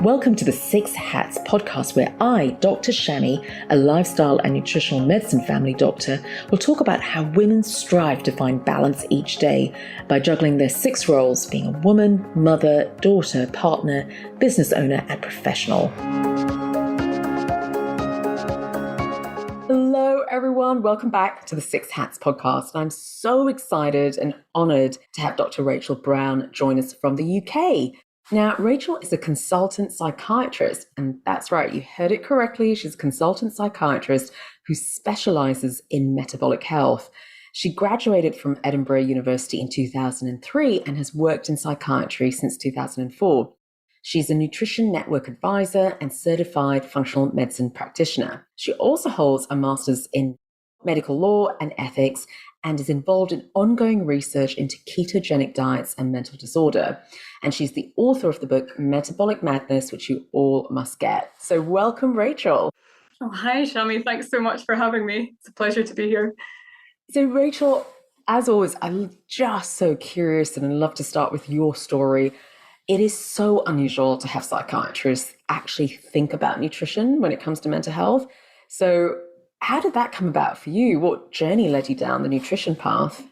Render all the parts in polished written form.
Welcome to the Six Hats podcast, where I, Dr. Shami, a lifestyle and nutritional medicine family doctor, will talk about how women strive to find balance each day by juggling their six roles, being a woman, mother, daughter, partner, business owner, and professional. Hello, everyone. Welcome back to the Six Hats podcast. I'm so excited and honoured to have Dr. Rachel Brown join us from the UK. Now, Rachel is a consultant psychiatrist, and that's right, you heard it correctly. She's a consultant psychiatrist who specialises in metabolic health. She graduated from Edinburgh University in 2003 and has worked in psychiatry since 2004. She's a nutrition network advisor and certified functional medicine practitioner. She also holds a master's in medical law and ethics and is involved in ongoing research into ketogenic diets and mental disorder. And she's the author of the book Metabolic Madness, which you all must get. So welcome, Rachel. Oh, hi, Shami. Thanks so much for having me. It's a pleasure to be here. So Rachel, as always, I'm just so curious and I'd love to start with your story. It is so unusual to have psychiatrists actually think about nutrition when it comes to mental health. So how did that come about for you? What journey led you down the nutrition path?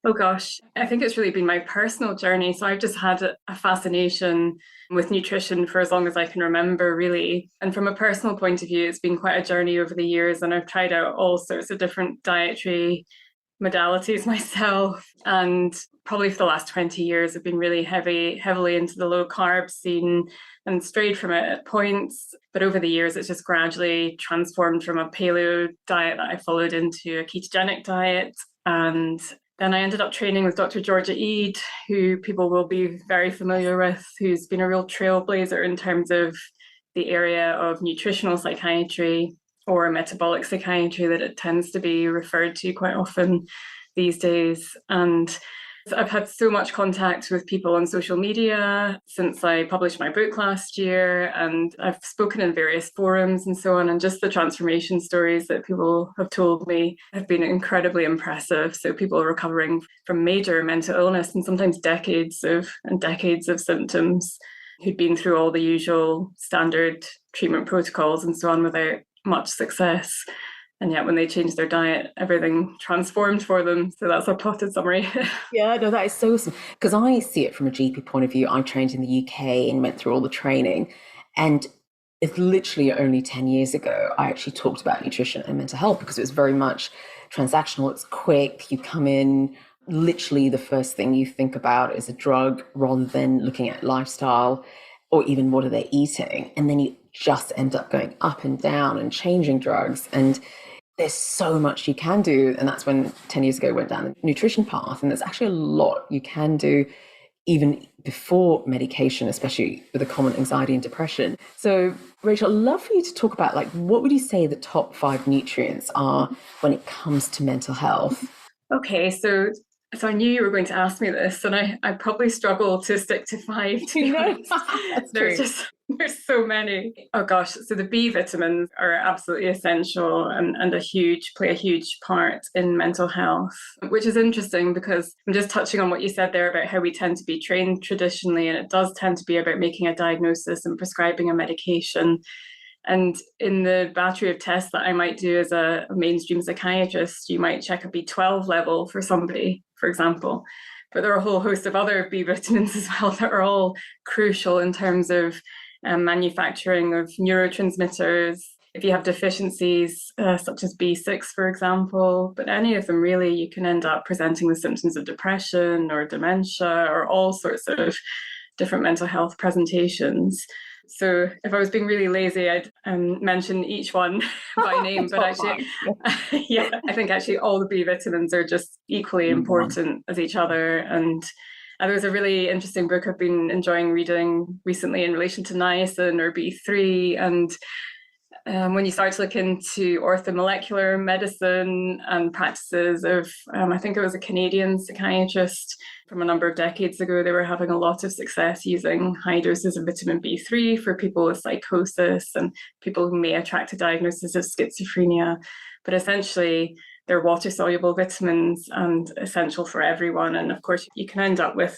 Oh gosh, I think it's really been my personal journey. So I've just had a fascination with nutrition for as long as I can remember, really. And from a personal point of view, it's been quite a journey over the years, and I've tried out all sorts of different dietary modalities myself. And probably for the last 20 years, I've been really heavily into the low carb scene and strayed from it at points. But over the years, it's just gradually transformed from a paleo diet that I followed into a ketogenic diet. And then I ended up training with Dr. Georgia Eid, who people will be very familiar with, who's been a real trailblazer in terms of the area of nutritional psychiatry or metabolic psychiatry that it tends to be referred to quite often these days. And I've had so much contact with people on social media since I published my book last year, and I've spoken in various forums and so on, and just the transformation stories that people have told me have been incredibly impressive. So people are recovering from major mental illness and sometimes decades of symptoms, who'd been through all the usual standard treatment protocols and so on without much success. And yet when they changed their diet, everything transformed for them. So that's a potted summary. Yeah, no, that is so awesome. Because I see it from a GP point of view. I trained in the UK and went through all the training. And it's literally only 10 years ago, I actually talked about nutrition and mental health because it was very much transactional. It's quick. You come in, literally the first thing you think about is a drug rather than looking at lifestyle or even what are they eating. And then you just end up going up and down and changing drugs. And there's so much you can do. And that's when 10 years ago went down the nutrition path. And there's actually a lot you can do even before medication, especially with the common anxiety and depression. So Rachel, I'd love for you to talk about, like, what would you say the top 5 nutrients are when it comes to mental health? Okay, so I knew you were going to ask me this, and I probably struggle to stick to 5. To be honest. There's so many. Oh gosh, so the B vitamins are absolutely essential and play a huge part in mental health, which is interesting because I'm just touching on what you said there about how we tend to be trained traditionally, and it does tend to be about making a diagnosis and prescribing a medication. And in the battery of tests that I might do as a mainstream psychiatrist, you might check a B12 level for somebody, for example. But there are a whole host of other B vitamins as well that are all crucial in terms of manufacturing of neurotransmitters. If you have deficiencies such as B6, for example, but any of them really, you can end up presenting with symptoms of depression or dementia or all sorts of different mental health presentations. So if I was being really lazy, I'd mention each one by name. But actually, I think actually all the B vitamins are just equally important as each other. And there was a really interesting book I've been enjoying reading recently in relation to niacin or B3. And when you start to look into orthomolecular medicine and practices of, I think it was a Canadian psychiatrist from a number of decades ago, they were having a lot of success using high doses of vitamin B3 for people with psychosis and people who may attract a diagnosis of schizophrenia. But essentially, they're water-soluble vitamins and essential for everyone. And of course, you can end up with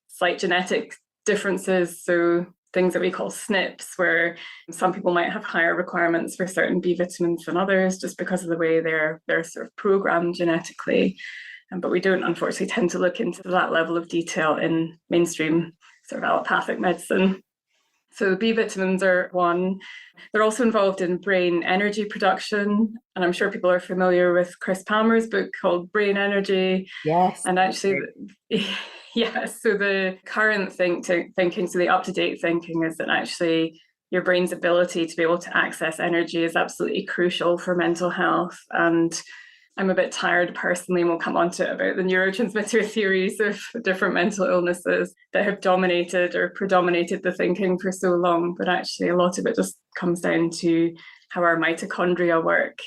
slight genetic differences. So things that we call SNPs, where some people might have higher requirements for certain B vitamins than others, just because of the way they're sort of programmed genetically. But we don't, unfortunately, tend to look into that level of detail in mainstream sort of allopathic medicine. So B vitamins are one. They're also involved in brain energy production. And I'm sure people are familiar with Chris Palmer's book called Brain Energy. Yes. And actually, yeah, so the current thinking, so the up-to-date thinking is that actually your brain's ability to be able to access energy is absolutely crucial for mental health. And I'm a bit tired personally, and we'll come on to it, about the neurotransmitter theories of different mental illnesses that have dominated or predominated the thinking for so long. But actually, a lot of it just comes down to how our mitochondria work.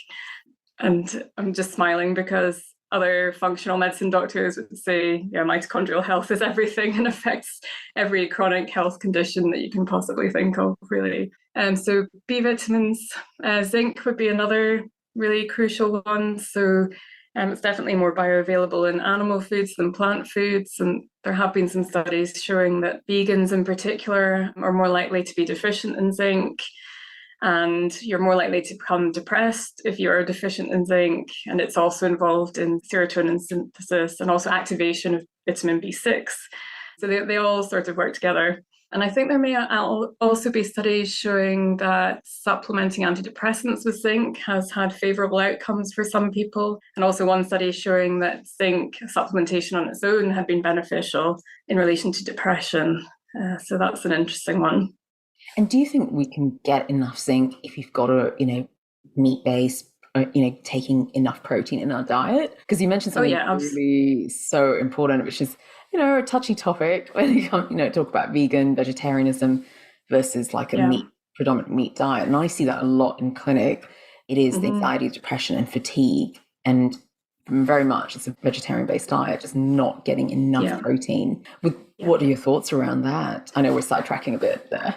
And I'm just smiling because other functional medicine doctors would say, yeah, mitochondrial health is everything and affects every chronic health condition that you can possibly think of, really. So B vitamins, zinc would be another really crucial one. So it's definitely more bioavailable in animal foods than plant foods. And there have been some studies showing that vegans in particular are more likely to be deficient in zinc. And you're more likely to become depressed if you are deficient in zinc. And it's also involved in serotonin synthesis and also activation of vitamin B6. So they all sort of work together. And I think there may also be studies showing that supplementing antidepressants with zinc has had favorable outcomes for some people. And also one study showing that zinc supplementation on its own had been beneficial in relation to depression. So that's an interesting one. And do you think we can get enough zinc if you've got a, meat-based, taking enough protein in our diet? Because you mentioned something really so important, which is, a touchy topic when you talk about vegan, vegetarianism versus like a predominant meat diet. And I see that a lot in clinic. It is the anxiety, depression, and fatigue. And very much it's a vegetarian-based diet, just not getting enough protein. What are your thoughts around that? I know we're sidetracking a bit there.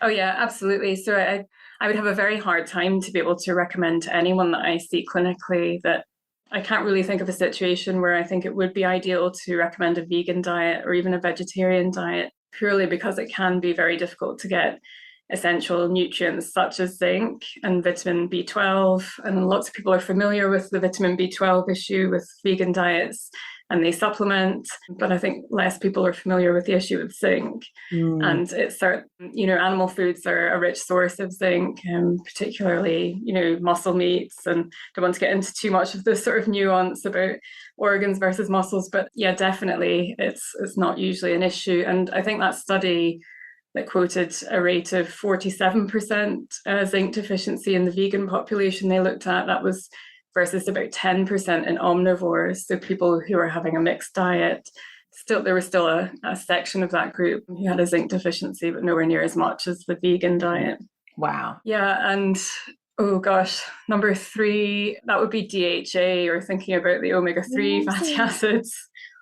Oh, yeah, absolutely. So I would have a very hard time to be able to recommend to anyone that I see clinically that I can't really think of a situation where I think it would be ideal to recommend a vegan diet or even a vegetarian diet, purely because it can be very difficult to get essential nutrients such as zinc and vitamin B12. And lots of people are familiar with the vitamin B12 issue with vegan diets and they supplement, but I think less people are familiar with the issue with zinc. And it's, animal foods are a rich source of zinc, particularly, muscle meats. And don't want to get into too much of this sort of nuance about organs versus muscles, but yeah, definitely it's not usually an issue. And I think that study that quoted a rate of 47% zinc deficiency in the vegan population they looked at, that was versus about 10% in omnivores, so people who are having a mixed diet. There was still a section of that group who had a zinc deficiency, but nowhere near as much as the vegan diet. Wow. Yeah, and oh gosh, number 3, that would be DHA, or thinking about the omega-3 fatty acids.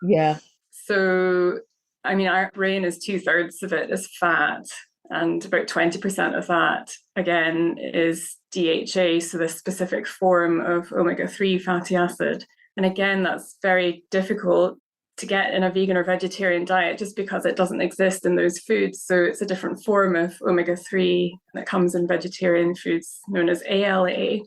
Yeah. So, our brain is 2/3 of it is fat, and about 20% of that, again, is DHA, so the specific form of omega-3 fatty acid. And again, that's very difficult to get in a vegan or vegetarian diet just because it doesn't exist in those foods. So it's a different form of omega-3 that comes in vegetarian foods known as ALA.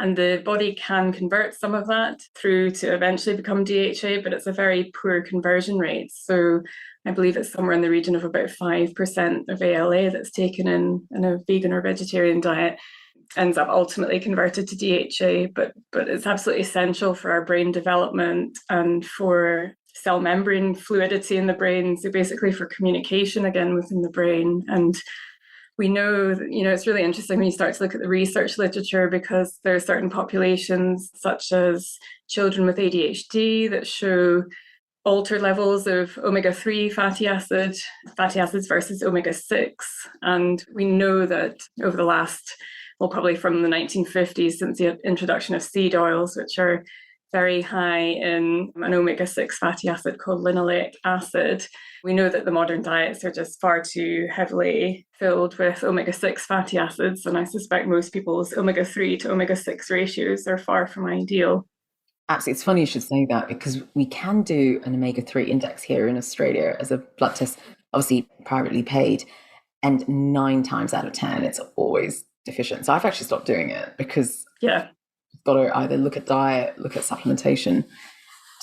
And the body can convert some of that through to eventually become DHA, but it's a very poor conversion rate. So I believe it's somewhere in the region of about 5% of ALA that's taken in a vegan or vegetarian diet ends up ultimately converted to DHA, but it's absolutely essential for our brain development and for cell membrane fluidity in the brain. So basically for communication again within the brain. And we know that, it's really interesting when you start to look at the research literature, because there are certain populations, such as children with ADHD, that show altered levels of omega-3 fatty acids versus omega-6. And we know that over the last, probably from the 1950s, since the introduction of seed oils, which are very high in an omega-6 fatty acid called linoleic acid, we know that the modern diets are just far too heavily filled with omega-6 fatty acids. And I suspect most people's omega-3 to omega-6 ratios are far from ideal. Absolutely. It's funny you should say that, because we can do an omega-3 index here in Australia as a blood test, obviously privately paid. And 9 times out of 10, it's always deficient. So I've actually stopped doing it because Yeah. you've got to either look at diet, look at supplementation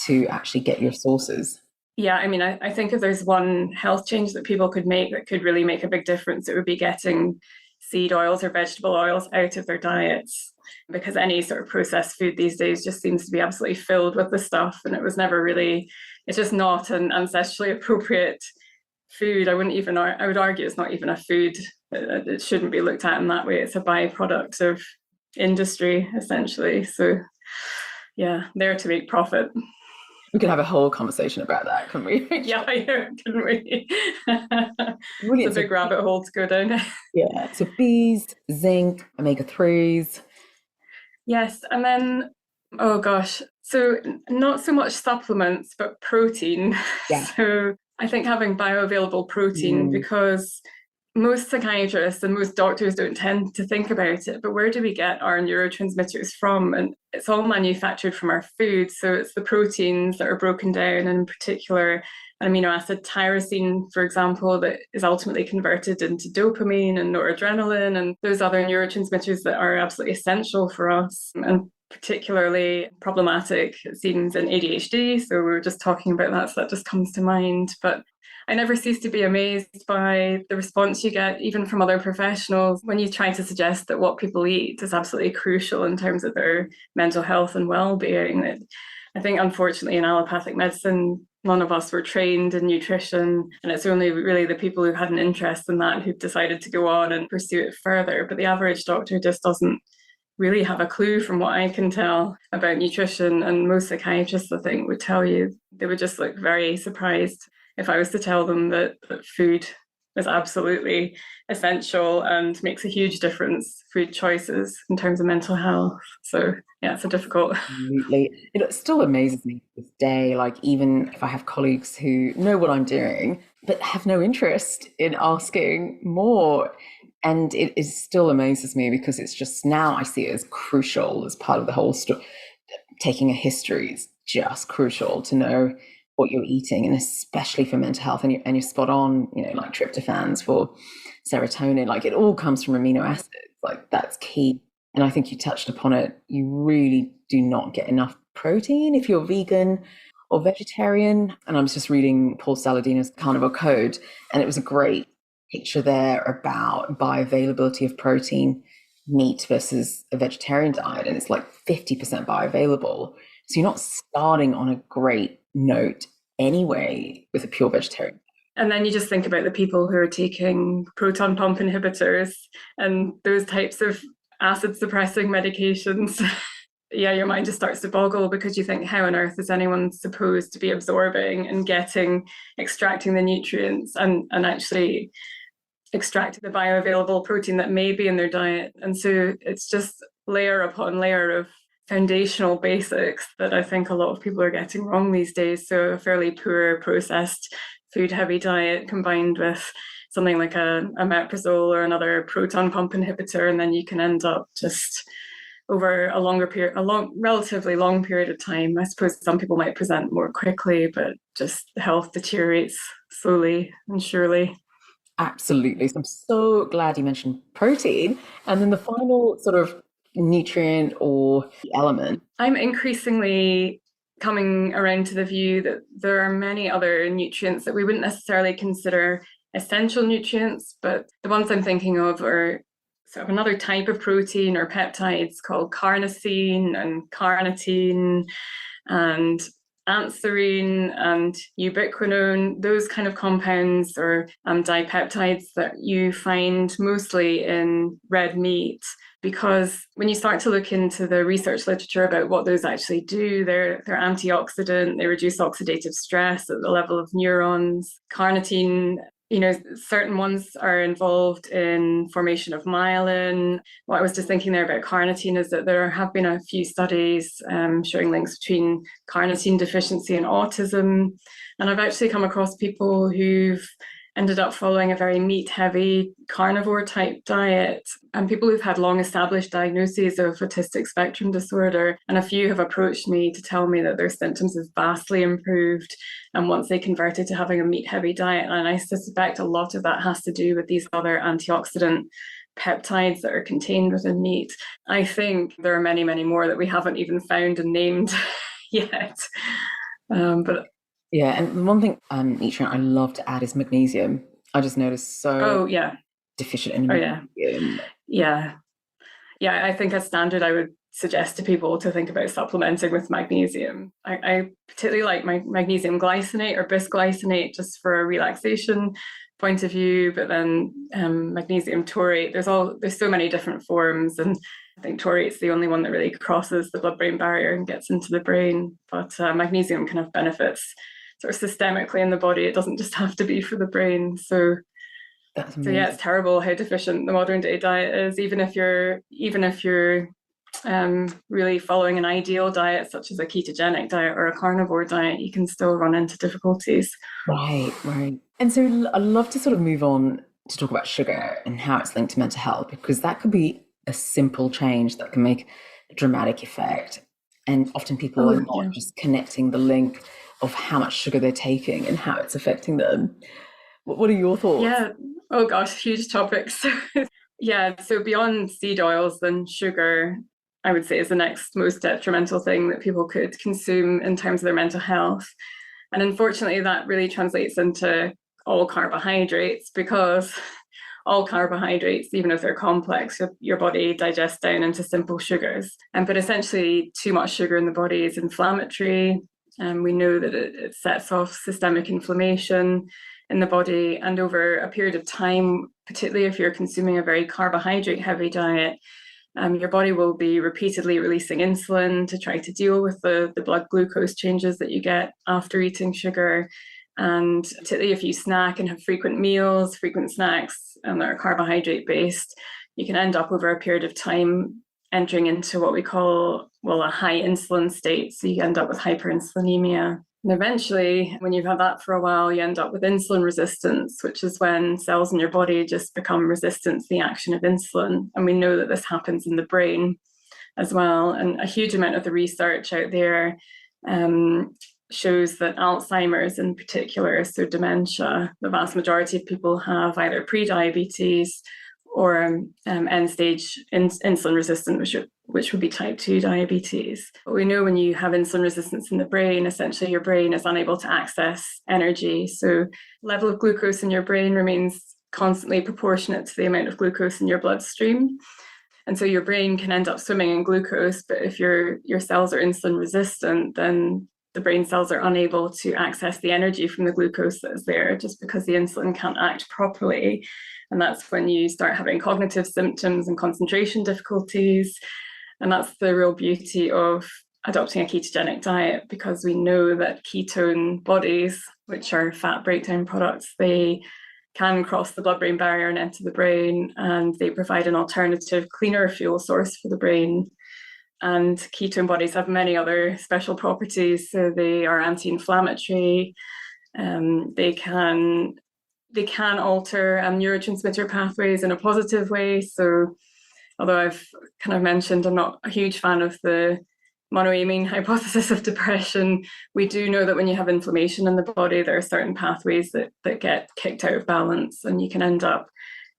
to actually get your sources. Yeah, I mean, I think if there's one health change that people could make that could really make a big difference, it would be getting seed oils or vegetable oils out of their diets, because any sort of processed food these days just seems to be absolutely filled with the stuff, and it was never really, it's just not an ancestrally appropriate food. I would argue it's not even a food. It shouldn't be looked at in that way. It's a byproduct of industry, essentially. So yeah, there to make profit. We could have a whole conversation about that, couldn't we? Yeah, couldn't we? Really, it's a big rabbit hole to go down. Yeah, so bees, zinc, omega-3s. Yes, and then, oh gosh, so not so much supplements, but protein. Yeah. So I think having bioavailable protein, because most psychiatrists and most doctors don't tend to think about it, but where do we get our neurotransmitters from? And it's all manufactured from our food. So it's the proteins that are broken down, and in particular, an amino acid tyrosine, for example, that is ultimately converted into dopamine and noradrenaline and those other neurotransmitters that are absolutely essential for us. And particularly problematic, it seems, in ADHD. So we were just talking about that, so that just comes to mind. But I never cease to be amazed by the response you get, even from other professionals, when you try to suggest that what people eat is absolutely crucial in terms of their mental health and well-being. I think, unfortunately, in allopathic medicine, none of us were trained in nutrition, and it's only really the people who had an interest in that who've decided to go on and pursue it further. But the average doctor just doesn't really have a clue, from what I can tell, about nutrition. And most psychiatrists, I think, would tell you, they would just look very surprised if I was to tell them that food is absolutely essential and makes a huge difference, food choices, in terms of mental health. So yeah, it's a difficult. Absolutely. It still amazes me to this day, like even if I have colleagues who know what I'm doing, but have no interest in asking more. And it still amazes me because it's just, now I see it as crucial as part of the whole story. Taking a history is just crucial to know what you're eating, and especially for mental health. And you're spot on, like tryptophans for serotonin, like it all comes from amino acids, like that's key. And I think you touched upon it. You really do not get enough protein if you're vegan or vegetarian. And I was just reading Paul Saladino's Carnivore Code, and it was a great picture there about bioavailability of protein, meat versus a vegetarian diet. And it's like 50% bioavailable. So you're not starting on a great note anyway with a pure vegetarian. And then you just think about the people who are taking proton pump inhibitors and those types of acid suppressing medications. Yeah, your mind just starts to boggle, because you think, how on earth is anyone supposed to be absorbing and extracting the nutrients and actually extracting the bioavailable protein that may be in their diet? And so it's just layer upon layer of foundational basics that I think a lot of people are getting wrong these days. So a fairly poor processed food heavy diet combined with something like a omeprazole or another proton pump inhibitor, and then you can end up just over a relatively long period of time. I suppose some people might present more quickly, but just health deteriorates slowly and surely. Absolutely. So I'm so glad you mentioned protein. And then the final sort of nutrient or element. I'm increasingly coming around to the view that there are many other nutrients that we wouldn't necessarily consider essential nutrients, but the ones I'm thinking of are sort of another type of protein or peptides called carnosine and carnitine and anserine and ubiquinone, those kind of compounds or dipeptides that you find mostly in red meat. Because when you start to look into the research literature about what those actually do, they're antioxidant, they reduce oxidative stress at the level of neurons. Carnitine, certain ones are involved in formation of myelin. What I was just thinking there about carnitine is that there have been a few studies showing links between carnitine deficiency and autism. And I've actually come across people who've ended up following a very meat-heavy carnivore type diet. And people who've had long-established diagnoses of autistic spectrum disorder, and a few have approached me to tell me that their symptoms have vastly improved and once they converted to having a meat-heavy diet. And I suspect a lot of that has to do with these other antioxidant peptides that are contained within meat. I think there are many, many more that we haven't even found and named yet. But yeah, and the one thing, nutrient I love to add is magnesium. I just noticed deficient in magnesium. Yeah, I think as standard, I would suggest to people to think about supplementing with magnesium. I particularly like my magnesium glycinate or bisglycinate just for a relaxation point of view, but then magnesium taurate, there's so many different forms, and I think taurate's the only one that really crosses the blood-brain barrier and gets into the brain. But magnesium can have benefits sort of systemically in the body. It doesn't just have to be for the brain. So yeah, it's terrible how deficient the modern day diet is. Even if you're really following an ideal diet, such as a ketogenic diet or a carnivore diet, you can still run into difficulties. Right. And so I'd love to sort of move on to talk about sugar and how it's linked to mental health, because that could be a simple change that can make a dramatic effect. And often people are not just connecting the link of how much sugar they're taking and how it's affecting them. What are your thoughts? Yeah. Oh gosh, huge topics. Yeah. So beyond seed oils, then sugar, I would say, is the next most detrimental thing that people could consume in terms of their mental health. And unfortunately, that really translates into all carbohydrates, because all carbohydrates, even if they're complex, your body digests down into simple sugars. But essentially, too much sugar in the body is inflammatory. And we know that it sets off systemic inflammation in the body. And over a period of time, particularly if you're consuming a very carbohydrate-heavy diet, your body will be repeatedly releasing insulin to try to deal with the blood glucose changes that you get after eating sugar. And particularly if you snack and have frequent snacks, and that are carbohydrate based, you can end up over a period of time entering into what we call, a high insulin state. So you end up with hyperinsulinemia. And eventually, when you've had that for a while, you end up with insulin resistance, which is when cells in your body just become resistant to the action of insulin. And we know that this happens in the brain as well. And a huge amount of the research out there shows that Alzheimer's in particular, so dementia, the vast majority of people have either pre-diabetes or end-stage insulin resistant, which would be type 2 diabetes. But we know when you have insulin resistance in the brain, essentially your brain is unable to access energy. So level of glucose in your brain remains constantly proportionate to the amount of glucose in your bloodstream. And so your brain can end up swimming in glucose, but if your cells are insulin resistant, then the brain cells are unable to access the energy from the glucose that is there, just because the insulin can't act properly. And that's when you start having cognitive symptoms and concentration difficulties. And that's the real beauty of adopting a ketogenic diet, because we know that ketone bodies, which are fat breakdown products, they can cross the blood-brain barrier and enter the brain, and they provide an alternative, cleaner fuel source for the brain. And ketone bodies have many other special properties. So they are anti-inflammatory. They can alter neurotransmitter pathways in a positive way. So although I've kind of mentioned I'm not a huge fan of the monoamine hypothesis of depression, we do know that when you have inflammation in the body, there are certain pathways that get kicked out of balance, and you can end up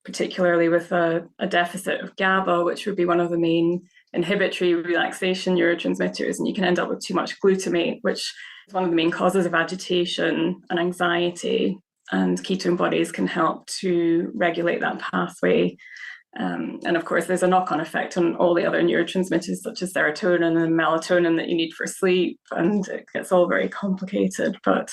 particularly with a deficit of GABA, which would be one of the main inhibitory relaxation neurotransmitters, and you can end up with too much glutamate, which is one of the main causes of agitation and anxiety. And ketone bodies can help to regulate that pathway. And of course, there's a knock-on effect on all the other neurotransmitters, such as serotonin and melatonin that you need for sleep, and it gets all very complicated. But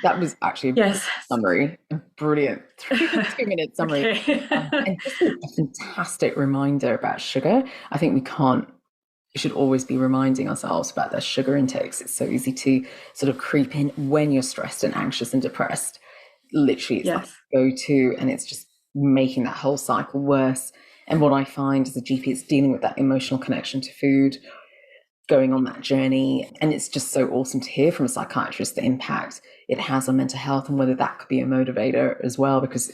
that was actually a summary, a brilliant 2-minute summary. Okay. And just a fantastic reminder about sugar. I think we should always be reminding ourselves about their sugar intakes. It's so easy to sort of creep in when you're stressed and anxious and depressed. Literally, it's like go-to, and it's just making that whole cycle worse. And what I find as a GP is dealing with that emotional connection to food, going on that journey. And it's just so awesome to hear from a psychiatrist the impact it has on mental health, and whether that could be a motivator as well, because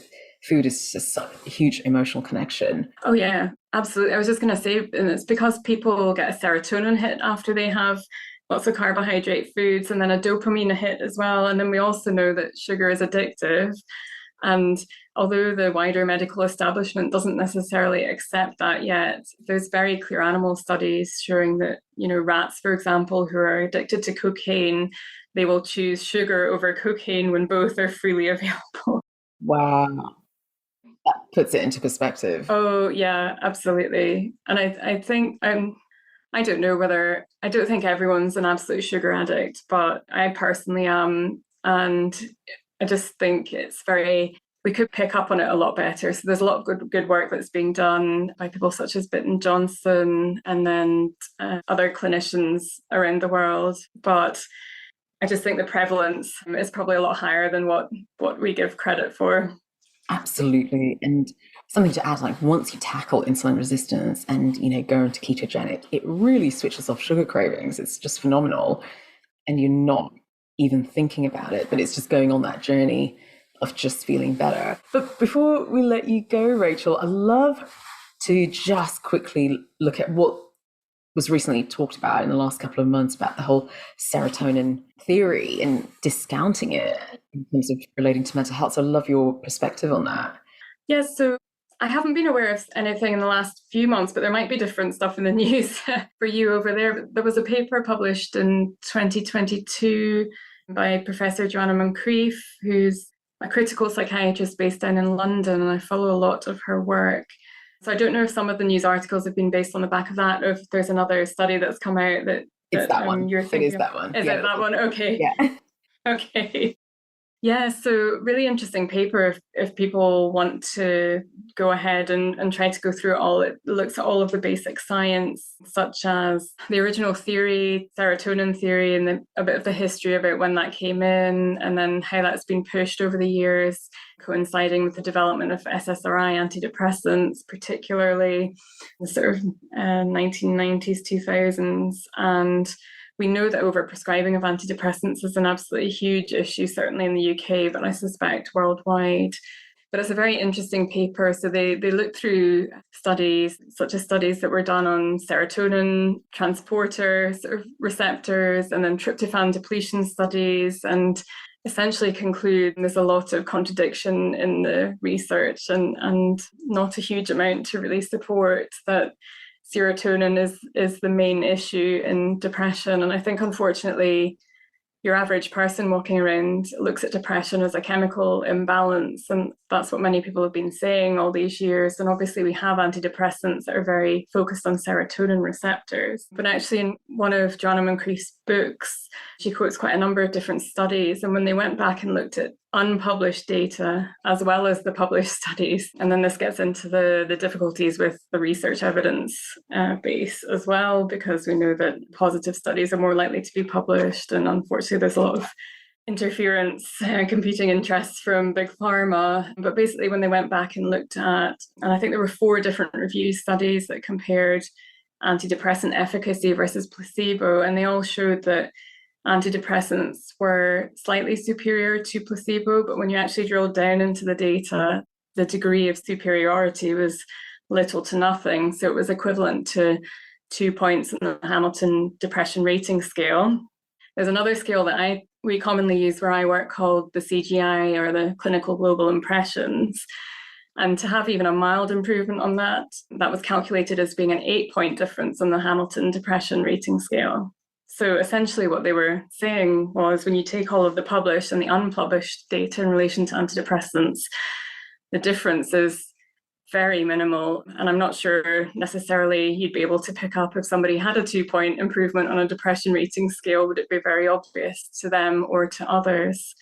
food is just such a huge emotional connection. Oh yeah, absolutely. I was just going to say, and it's because people get a serotonin hit after they have lots of carbohydrate foods, and then a dopamine hit as well. And then we also know that sugar is addictive. And although the wider medical establishment doesn't necessarily accept that yet, there's very clear animal studies showing that, rats, for example, who are addicted to cocaine, they will choose sugar over cocaine when both are freely available. Wow. That puts it into perspective. Oh, yeah, absolutely. And I think I don't know whether, I don't think everyone's an absolute sugar addict, but I personally am. And I just think we could pick up on it a lot better. So there's a lot of good work that's being done by people such as Bitten Johnson and then other clinicians around the world. But I just think the prevalence is probably a lot higher than what we give credit for. Absolutely. And something to add, like once you tackle insulin resistance and, go into ketogenic, it really switches off sugar cravings. It's just phenomenal. And you're not even thinking about it, but it's just going on that journey of just feeling better. But before we let you go, Rachel, I'd love to just quickly look at what was recently talked about in the last couple of months about the whole serotonin theory and discounting it in terms of relating to mental health. So I love your perspective on that. Yes, so I haven't been aware of anything in the last few months, but there might be different stuff in the news for you over there. There was a paper published in 2022 by Professor Joanna Moncrieff, who's a critical psychiatrist based down in London, and I follow a lot of her work. So I don't know if some of the news articles have been based on the back of that, or if there's another study that's come out that it's that one. You're thinking it is that one. Is it that one? Okay. Yeah. Okay. Yeah, so really interesting paper if people want to go ahead and try to go through it all. It looks at all of the basic science, such as the original theory, serotonin theory, and a bit of the history about when that came in, and then how that's been pushed over the years, coinciding with the development of SSRI antidepressants, particularly the sort of 1990s, 2000s. And we know that overprescribing of antidepressants is an absolutely huge issue, certainly in the UK, but I suspect worldwide. But it's a very interesting paper. So they looked through studies, such as studies that were done on serotonin transporter sort of receptors, and then tryptophan depletion studies, and essentially conclude there's a lot of contradiction in the research and not a huge amount to really support that serotonin is the main issue in depression. And I think, unfortunately, your average person walking around looks at depression as a chemical imbalance. And that's what many people have been saying all these years. And obviously we have antidepressants that are very focused on serotonin receptors. But actually in one of Joanna Moncrieff's books, she quotes quite a number of different studies. And when they went back and looked at unpublished data as well as the published studies, and then this gets into the difficulties with the research evidence base as well, because we know that positive studies are more likely to be published, and unfortunately there's a lot of interference, competing interests from big pharma. But basically when they went back and looked at, and I think there were 4 different review studies that compared antidepressant efficacy versus placebo, and they all showed that antidepressants were slightly superior to placebo, but when you actually drilled down into the data, the degree of superiority was little to nothing. So it was equivalent to 2 points in the Hamilton Depression Rating Scale. There's another scale that we commonly use where I work called the CGI, or the Clinical Global Impressions. And to have even a mild improvement on that was calculated as being an 8-point difference on the Hamilton Depression Rating Scale. So essentially what they were saying was, when you take all of the published and the unpublished data in relation to antidepressants, the difference is very minimal. And I'm not sure necessarily you'd be able to pick up if somebody had a 2-point improvement on a depression rating scale, would it be very obvious to them or to others?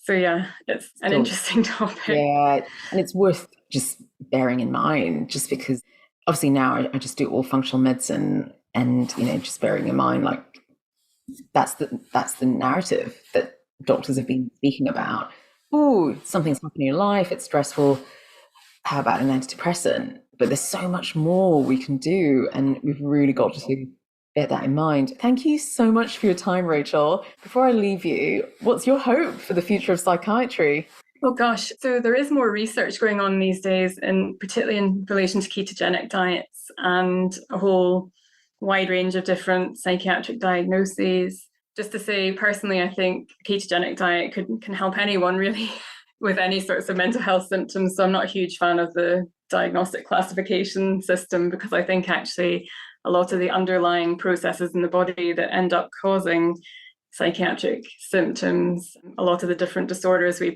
So yeah, it's an interesting topic. Yeah, and it's worth just bearing in mind, just because obviously now I just do all functional medicine, and just bearing in mind, like, that's the narrative that doctors have been speaking about. Oh, something's happening in life, it's stressful, how about an antidepressant? But there's so much more we can do, and we've really got to bear that in mind. Thank you so much for your time, Rachel. Before I leave you, what's your hope for the future of psychiatry? Oh gosh, so there is more research going on these days, and particularly in relation to ketogenic diets and a whole wide range of different psychiatric diagnoses. Just to say, personally, I think a ketogenic diet can help anyone really with any sorts of mental health symptoms. So I'm not a huge fan of the diagnostic classification system, because I think actually a lot of the underlying processes in the body that end up causing psychiatric symptoms, a lot of the different disorders we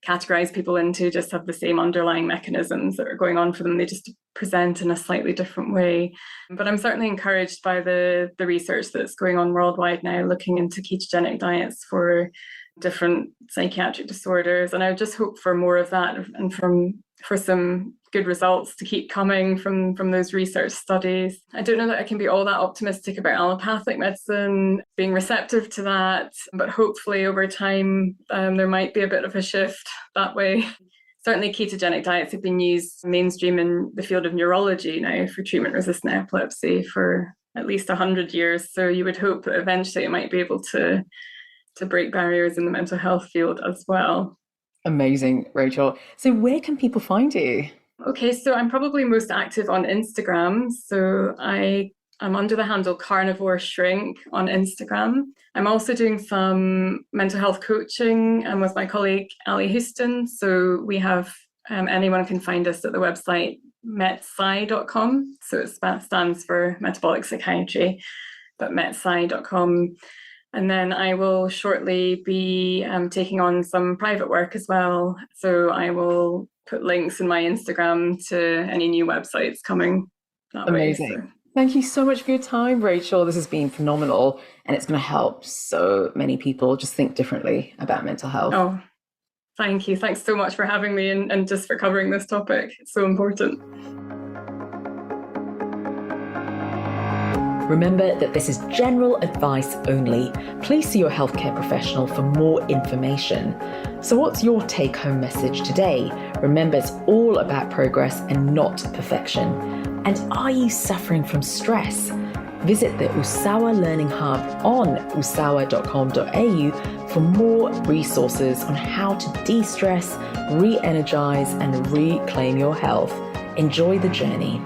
categorize people into, just have the same underlying mechanisms that are going on for them. They just present in a slightly different way. But I'm certainly encouraged by the research that's going on worldwide now, looking into ketogenic diets for different psychiatric disorders. And I just hope for more of that, and for some good results to keep coming from those research studies. I don't know that I can be all that optimistic about allopathic medicine being receptive to that, but hopefully over time there might be a bit of a shift that way. Certainly ketogenic diets have been used mainstream in the field of neurology now for treatment-resistant epilepsy for at least 100 years. So you would hope that eventually it might be able to break barriers in the mental health field as well. Amazing, Rachel. So where can people find you? Okay, so I'm probably most active on Instagram. So I'm under the handle Carnivore Shrink on Instagram. I'm also doing some mental health coaching with my colleague Ali Houston. So we have anyone can find us at the website metpsy.com. So it stands for metabolic psychiatry, but metpsy.com. And then I will shortly be taking on some private work as well. So I will put links in my Instagram to any new websites coming that Amazing. way. So. Thank you so much for your time, Rachel. This has been phenomenal, and it's going to help so many people just think differently about mental health. Oh, thank you. Thanks so much for having me and just for covering this topic. It's so important. Remember that this is general advice only. Please see your healthcare professional for more information. So what's your take-home message today? Remember, it's all about progress and not perfection. And are you suffering from stress? Visit the Usawa Learning Hub on usawa.com.au for more resources on how to de-stress, re-energize, and reclaim your health. Enjoy the journey.